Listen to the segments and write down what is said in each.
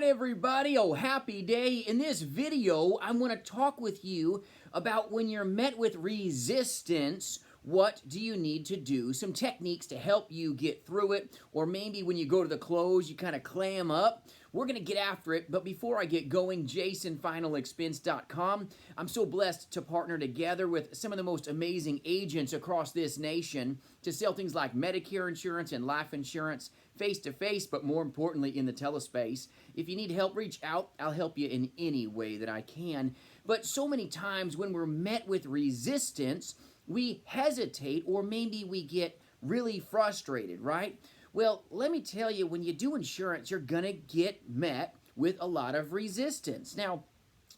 right, everybody. Oh, happy day. In this video, I'm going to talk with you about when you're met with resistance, what do you need to do? Some techniques to help you get through it, or maybe when you go to the close, you kind of clam up. We're going to get after it, but before I get going, jasonfinalexpense.com. I'm so blessed to partner together with some of the most amazing agents across this nation to sell things like Medicare insurance and life insurance face-to-face, but more importantly in the telespace. If you need help, reach out. I'll help you in any way that I can. But so many times when we're met with resistance, we hesitate or maybe we get really frustrated, right? Well, let me tell you, when you do insurance, you're going to get met with a lot of resistance. Now,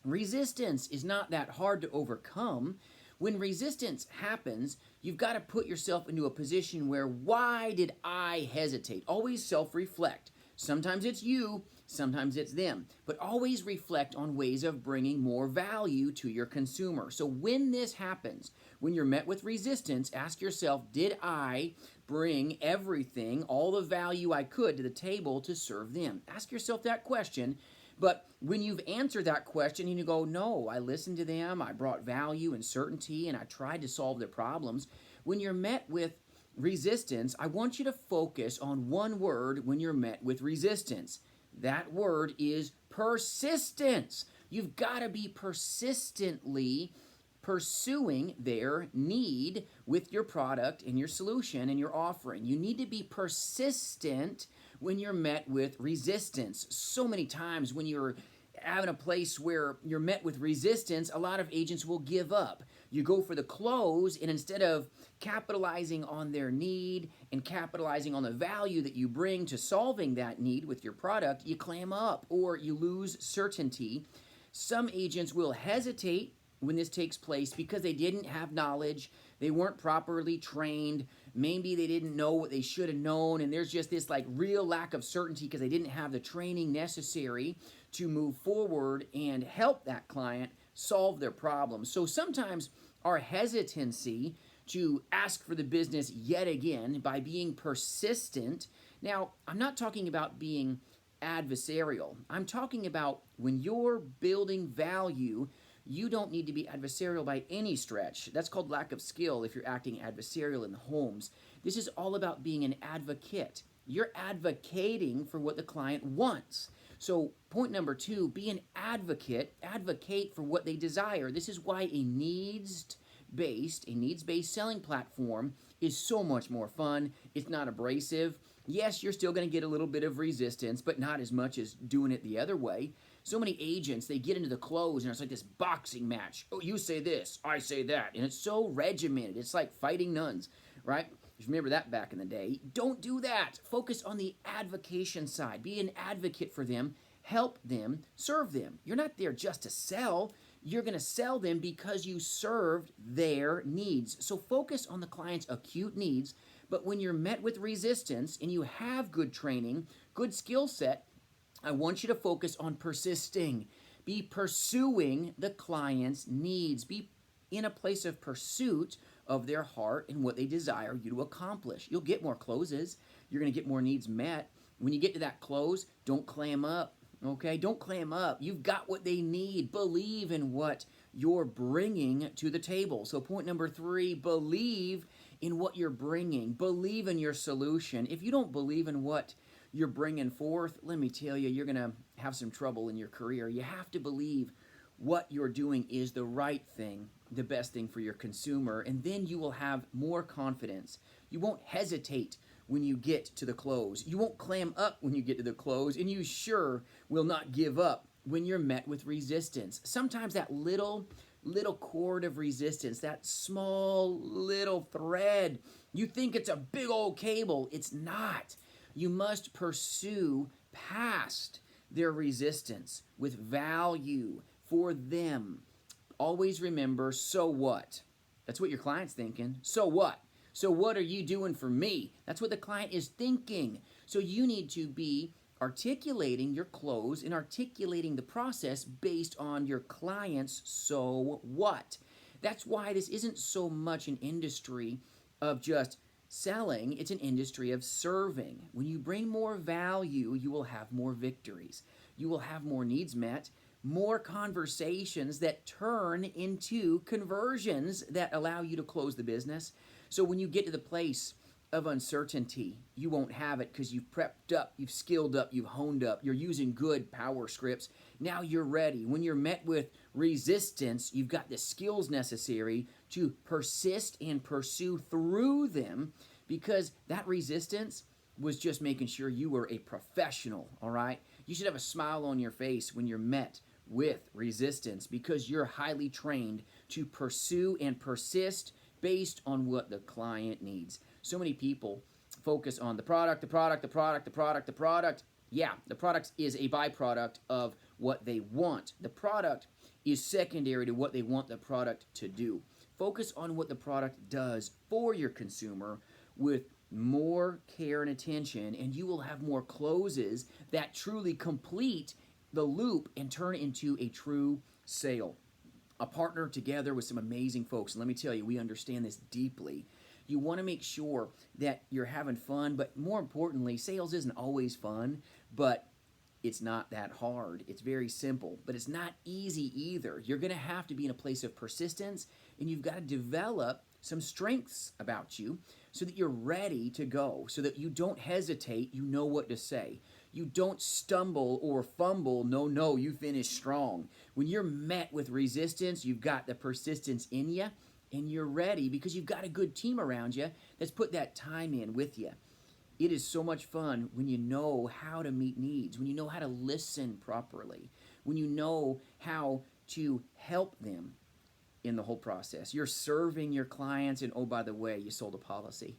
resistance is not that hard to overcome. When resistance happens, you've got to put yourself into a position where, why did I hesitate? Always self-reflect. Sometimes it's you, sometimes it's them. But always reflect on ways of bringing more value to your consumer. So when this happens, when you're met with resistance, ask yourself, did I bring everything, all the value I could to the table to serve them? Ask yourself that question. But when you've answered that question and you go, no, I listened to them, I brought value and certainty, and I tried to solve their problems. When you're met with resistance, I want you to focus on one word when you're met with resistance. That word is persistence. You've got to be persistently pursuing their need with your product and your solution and your offering. You need to be persistent when you're met with resistance. So many times when you're having a place where you're met with resistance, a lot of agents will give up. You go for the close, and instead of capitalizing on their need and capitalizing on the value that you bring to solving that need with your product, you clam up or you lose certainty. Some agents will hesitate when this takes place because they didn't have knowledge, they weren't properly trained, maybe they didn't know what they should have known, and there's just this like real lack of certainty because they didn't have the training necessary to move forward and help that client solve their problems. So sometimes our hesitancy to ask for the business yet again by being persistent. Now, I'm not talking about being adversarial. I'm talking about when you're building value, you don't need to be adversarial by any stretch. That's called lack of skill if you're acting adversarial in the homes. This is all about being an advocate. You're advocating for what the client wants. So point number 2, be an advocate. Advocate for what they desire. This is why a needs-based selling platform is so much more fun. It's not abrasive. Yes, you're still going to get a little bit of resistance, but not as much as doing it the other way. So many agents, they get into the close, and it's like this boxing match. Oh, you say this, I say that. And it's so regimented. It's like fighting nuns, right? If you remember that back in the day. Don't do that. Focus on the advocation side. Be an advocate for them. Help them. Serve them. You're not there just to sell. You're going to sell them because you served their needs. So focus on the client's acute needs. But when you're met with resistance and you have good training, good skill set, I want you to focus on persisting. Be pursuing the client's needs. Be in a place of pursuit of their heart and what they desire you to accomplish. You'll get more closes. You're going to get more needs met. When you get to that close, don't clam up, okay? Don't clam up. You've got what they need. Believe in what you're bringing to the table. So point number 3, believe in what you're bringing. Believe in your solution. If you don't believe in what you're bringing forth, let me tell you, you're going to have some trouble in your career. You have to believe what you're doing is the right thing, the best thing for your consumer, and then you will have more confidence. You won't hesitate when you get to the close. You won't clam up when you get to the close, and you sure will not give up when you're met with resistance. Sometimes that little cord of resistance, that small little thread, you think it's a big old cable. It's not. You must pursue past their resistance with value for them. Always remember, so what? That's what your client's thinking. So what? So what are you doing for me? That's what the client is thinking. So you need to be articulating your close and articulating the process based on your client's so what. That's why this isn't so much an industry of just selling, it's an industry of serving. When you bring more value, you will have more victories. you will have more needs met, more conversations that turn into conversions that allow you to close the business. So when you get to the place of uncertainty, you won't have it because you've prepped up, you've skilled up, you've honed up, you're using good power scripts. Now you're ready. When you're met with resistance, you've got the skills necessary to persist and pursue through them, because that resistance was just making sure you were a professional, all right? You should have a smile on your face when you're met with resistance, because you're highly trained to pursue and persist based on what the client needs. So many people focus on the product, the product, the product, the product, the product. Yeah, the product is a byproduct of what they want. The product is secondary to what they want the product to do. Focus on what the product does for your consumer with more care and attention, and you will have more closes that truly complete the loop and turn into a true sale. A partner together with some amazing folks. And let me tell you, we understand this deeply. You want to make sure that you're having fun, but more importantly, sales isn't always fun, but it's not that hard. It's very simple, but it's not easy either. You're going to have to be in a place of persistence, and you've got to develop some strengths about you so that you're ready to go, so that you don't hesitate, you know what to say. You don't stumble or fumble, no, you finish strong. When you're met with resistance, you've got the persistence in you, and you're ready because you've got a good team around you that's put that time in with you. It is so much fun when you know how to meet needs, when you know how to listen properly, when you know how to help them in the whole process. You're serving your clients, and oh, by the way, you sold a policy.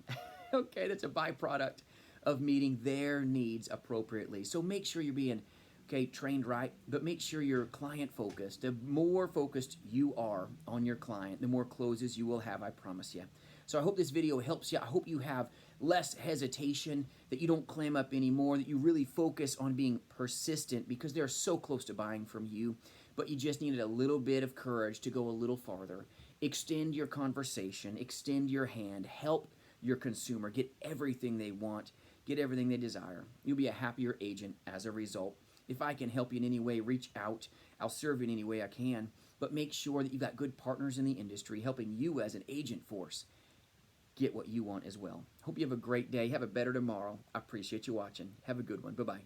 Okay, that's a byproduct of meeting their needs appropriately. So make sure you're being trained right, but make sure you're client focused. The more focused you are on your client, the more closes you will have, I promise you. So I hope this video helps you. I hope you have less hesitation, that you don't clam up anymore, that you really focus on being persistent, because they're so close to buying from you, but you just needed a little bit of courage to go a little farther. Extend your conversation, extend your hand, help your consumer get everything they want, get everything they desire. You'll be a happier agent as a result. If I can help you in any way, reach out. I'll serve you in any way I can, but make sure that you've got good partners in the industry helping you as an agent force get what you want as well. Hope you have a great day. Have a better tomorrow. I appreciate you watching. Have a good one. Bye-bye.